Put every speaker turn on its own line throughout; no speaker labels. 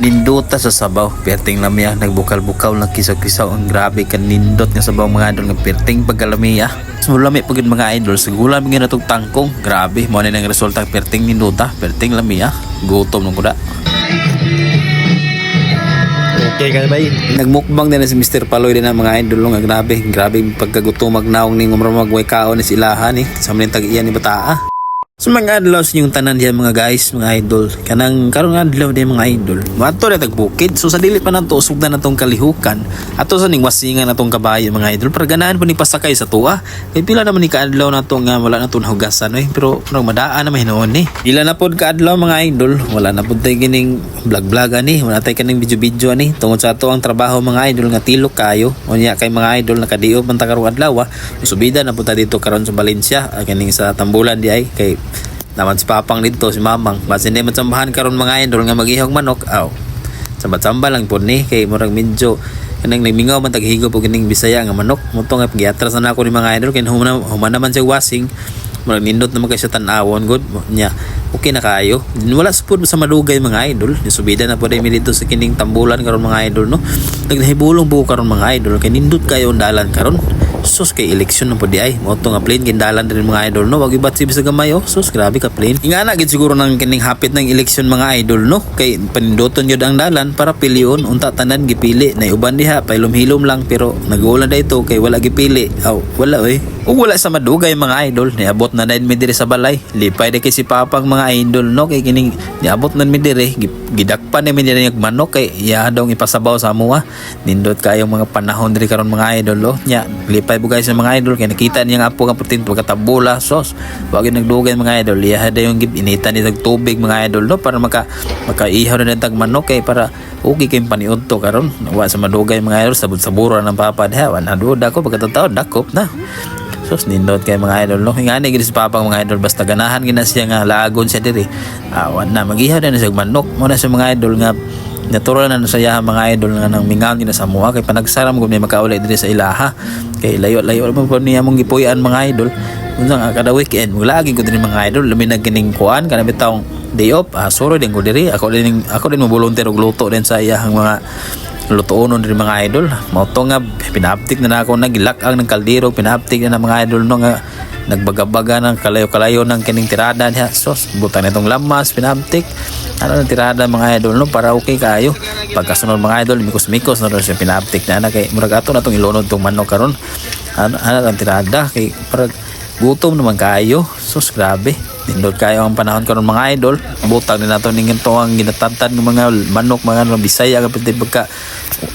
Nindota sa sabaw, perting lamiya, nagbukal-bukaw lang kisaw-kisaw. Ang grabe kan nindot nga sabaw mga idol, nga perting pagkalamiya. Sumulami pagin mga idol, sigula mga natong tangkong. Grabe, mo na ng resulta, perting nindota, perting lamiya. Gutom ng kuda.
Okay ka ba yun?
Nagmukbang din na si Mr. Paloy din ang mga idol nga grabe pagkagutom magnaong ni ngumramagway kaon ni silahan sa mga tag-iyan ni Bataa. So mga adlaw sa inyong tanan diyan mga guys, mga idol. Kanang karong adlaw din mga idol. Mato na tagbukid. So sa dili pa nato usugdan natong kalihukan. Ato sa ning wasingan natong kabayo mga idol para ganahan po ni pasakay sa tuwa. Kay pila naman ni kaadlaw nato nga wala naton hugasan pero parang madaan na mahinuon ni. Pila na pod kaadlaw mga idol. Wala na pod tay gining vlog ani. Wala tay kaning video ani. Tungod sa ato ang trabaho mga idol nga tilok kayo. Unya kay mga idol nakadiop man ta karong adlaw. Subida na punta dito karon sa Valencia, kaning sa Tambulan di ay kay naman si Papang dito, si Mamang. Basta hindi matsambahan karon mga idol nga mag-ihog manok. Samba-samba lang po ni. Kay murag medyo kanang nagmingaw man taghigo po kining Bisaya nga manok. Muto nga pagiatras na ako ni mga idol. Kaya human naman siya wasing. Murag nindot naman kayo sa tanawon. Good. Nya, okay na kayo. Wala sa po sa madugay mga idol. Subida na po rin dito sa kining Tambulan karon mga idol. No? Nagnahibulong po karon mga idol. Kaya nindot kayo ang dalan karon. Sus kay eleksyon na po di ay moto nga plain gindalan din mga idol no wag ibat sibis sa gamay sus grabe ka plain inga na gid siguro nang kining hapit ng eleksyon mga idol no kay panindoton gyud ang dalan para pilion unta tanan gipili na uban diha pailom-hilom lang pero nag-ulan dayto kay wala gipili wala ug wala sa madugay mga idol niabot na dayon mi diri sa balay lipay de kay si Papang mga idol no kay kining niabot na mi diri gidakpan ni mi diri ng manok kay iya daw ipasabaw sa amuha nindot kayong mga panahon diri karon mga idol no nya lipay po guys mga idol kaya nakita niya nga po ang protein pagkatabula sos wag yung nagdugay mga idol lihada yung initan ni tubig mga idol no para makaihaw na ng tagmanok kay para okay kayong paniod to karon wa sa madugay mga idol sabura ng papad ha wan aduda ko pagkatao dakop na sos nindot kay mga idol no ngani gid si Papang mga idol basta ganahan gina siya nga lagon siya diri wan na magihaw na siya manok mo na sa mga idol nga natural na saya mga idol nga nang mingaw ni sa muha kay panagsaram gud may makaulay diri sa ilaha kay layo-layo mo po niya mong gipuy-an mga idol unsa kada weekend lagi ko diri mga idol labi nagkining kuan kana bitawng day off suro din ko diri ako din mo volunteer og luto din sa iyang mga lutuonon diri mga idol mao to nga pinaptik na ako nagilak ang ng kaldero pinaptik na mga idol no nga nagbagabaga ng kalayo-kalayo ng kining tirada niya sos butan itong lamas pinaptik ng tirada mga idol no para okay kayo pagkasunod mga idol mikos-mikos na rin siya pinaptik na kay murag ato na itong ilunod itong manok karon ang tirada kay para gutom naman kayo sos grabe nindot kayo ang panahon karon mga idol butang din nato ning ito ang ginatatan ng mga manok mga Bisaya kapit pagka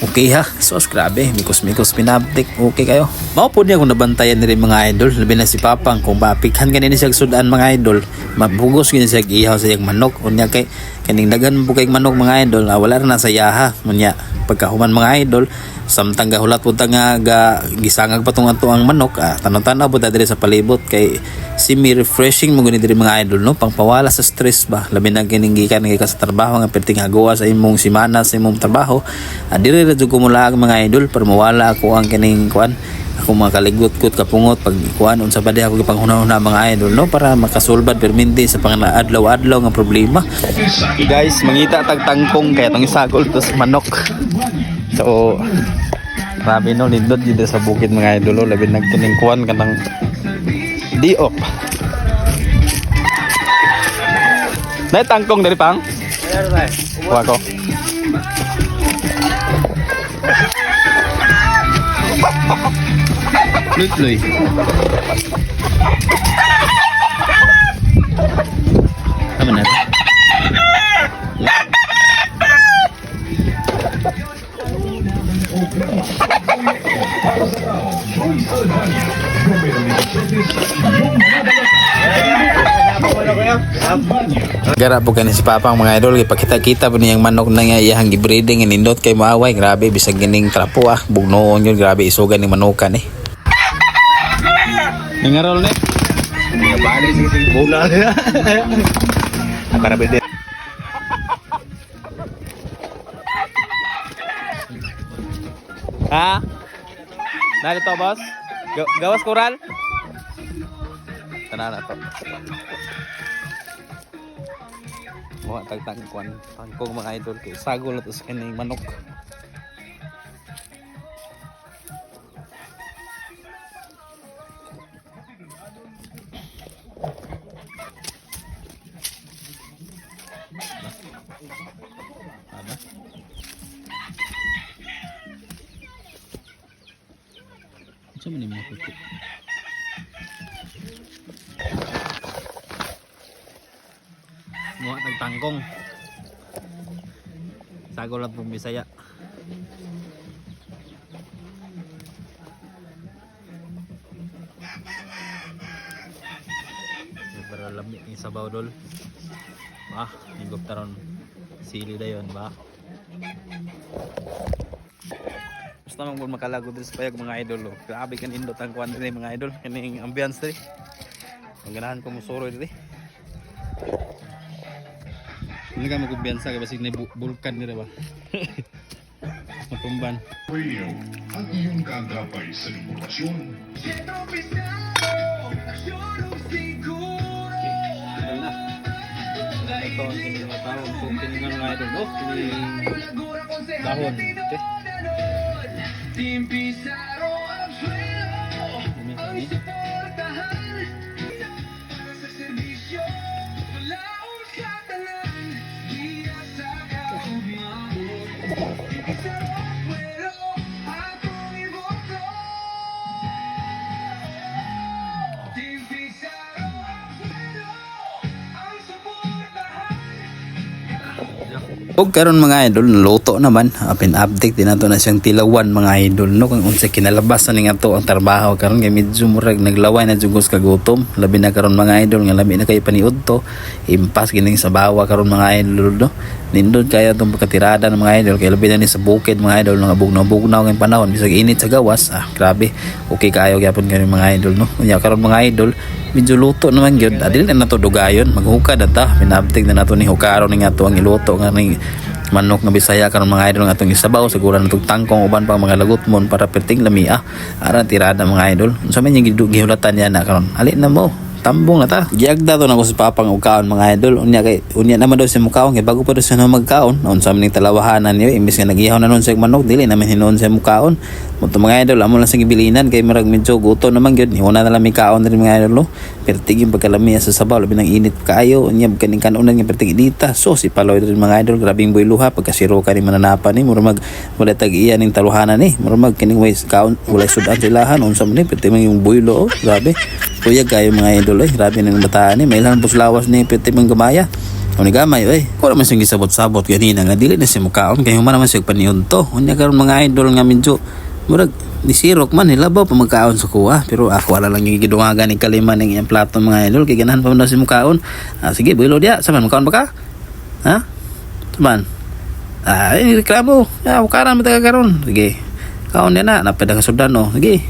okay ha sos grabe mikos-mikos pinaptik okay kayo mao po niya kung nabantayan ni rin mga idol labi na si Papang kung mapikhan kanina siya sudan mga idol mabugos gini siya ihaw sa iyang manok unya kay kaning dagan po kay manok mga idol wala na sa yaha unya pagkahuman mga idol samtang gahulat po nga gisangag patong ato ang manok tanong-tanaw po diri sa palibot kay semi-refreshing mo gani diri mga idol no pangpawala sa stress ba labi na kining gikan kay ka sa trabaho nga perting hagawa sa imong simana sa imong trabaho diri ra jud ko mula mga idol para mawala ako ang kining kuan ako mga kaligot-kot kapungot pag kuan unsa ba di ako gipanghuna-huna mga idol no para makasolbad perminti sa pangadlaw-adlaw nga problema guys mangita tag tangkong kay tong isagol to sa manok so grabe no lindot dito sa bukid mga idol labi nagkining kuan kanang diop na tangkong dari pang kuha ko luy apa na gara po kanin si Papang mga idol ipakita-kita po niyang manok na nga iyang gibreeding nindot kay maaway grabe bisag gining trapo bugnoon yun grabe isugan ni manukan Nengarol ni
Bali sing bola niya. Para pwede.
Ha? Dari to boss? Gawas koral? Tanan na to. Mga tagtangkuan, tangkong mga idol kay sagol at sa kaning manok. Ano? Ito man yung mga puti. Mga tagtangkong. Sagol at pong Bisaya. Para lamig ni sabaw dol. Bah, higop taron sili dayon ba. Basta man pud makalago diri sa payag mga idol. Oh. Grabe kan indot ang kuan diri mga idol. Kaning ambiance diri. Ang ganahan ko musuro diri. Hindi ka magkumbiyansa kaya basig na bulkan nila ba? Matumban.
Radio, ang iyong kagabay sa impormasyon.
Ito ang kinilang tawag. So, kinilang nga ito. Oh, kinilang dahon. Okay. Og karon mga idol, luto naman. Apin update din nato na siyang tilawan mga idol no kung unsa kinalabas na nga to ang trabaho karon kay medyo murag naglaway na jugos kagutom. Labi na karon mga idol nga labi na kay paniud to. Impas gining sa bawa karon mga idol no. Nindot kaya tong pagkatirada ng mga idol kay labi na ni sa bukid mga idol nga bugnaw-bugnaw ng panahon bisag init sa gawas. Grabe. Okay kayo gyapon karon mga idol no. Unya karon mga idol medyo luto naman gyud. Adili na nato dugayon maghukad ata. Pinabtik na nato ni hukaron nga to ang iluto nga ning manok nga Bisaya karon mga idol nga atong isabaw siguro natong tangkong uban pang mga lagutmon para perting lamia aran tirada mga idol unsa man yung gihulatan niya na karon ali na mo tambong na ta giagda to na ko sa papang ukaon mga idol unya naman daw si mukaon kay bago pa daw siya na magkaon unsa man ning talawahanan niyo imbis nga nagihaw na nun sa manok dili naman hinuon sa mukaon muto mga idol amo lang sa gibilinan kay marag medyo guto naman gyud hiuna na lang mi kaon diri mga idol no pertig yung pagkalamiya sa sabaw labi nang init kaayo unya kaning kanunan nga pertig dita so si paloy diri mga idol grabing boyluha pagkasiro ka ni mananapan ni mura mag wala tag iya ning taluhanan ni mura mag kining way kaon wala sudan sa ilahan unsa man ni pertig man yung boylo oh grabe kuya kayo mga idol eh grabe nang bataan ni may lang pus lawas ni pertig man gamaya o ni gamay eh wala man siyang gisabot-sabot ganina nga dili na siya mukaon kay human naman siya paniud to unya karon mga idol nga medyo murag nisirok man hilabaw pa magkaon sa kuha pero ako wala lang yung gidungagan ni kalima ng iyang plato mga idol kay ganahan pa man daw si mukaon sige builo dia saman mukaon ba ka ha saman reklamo ukaran mo taga karon sige kaon dia na napeda ka sudan no sige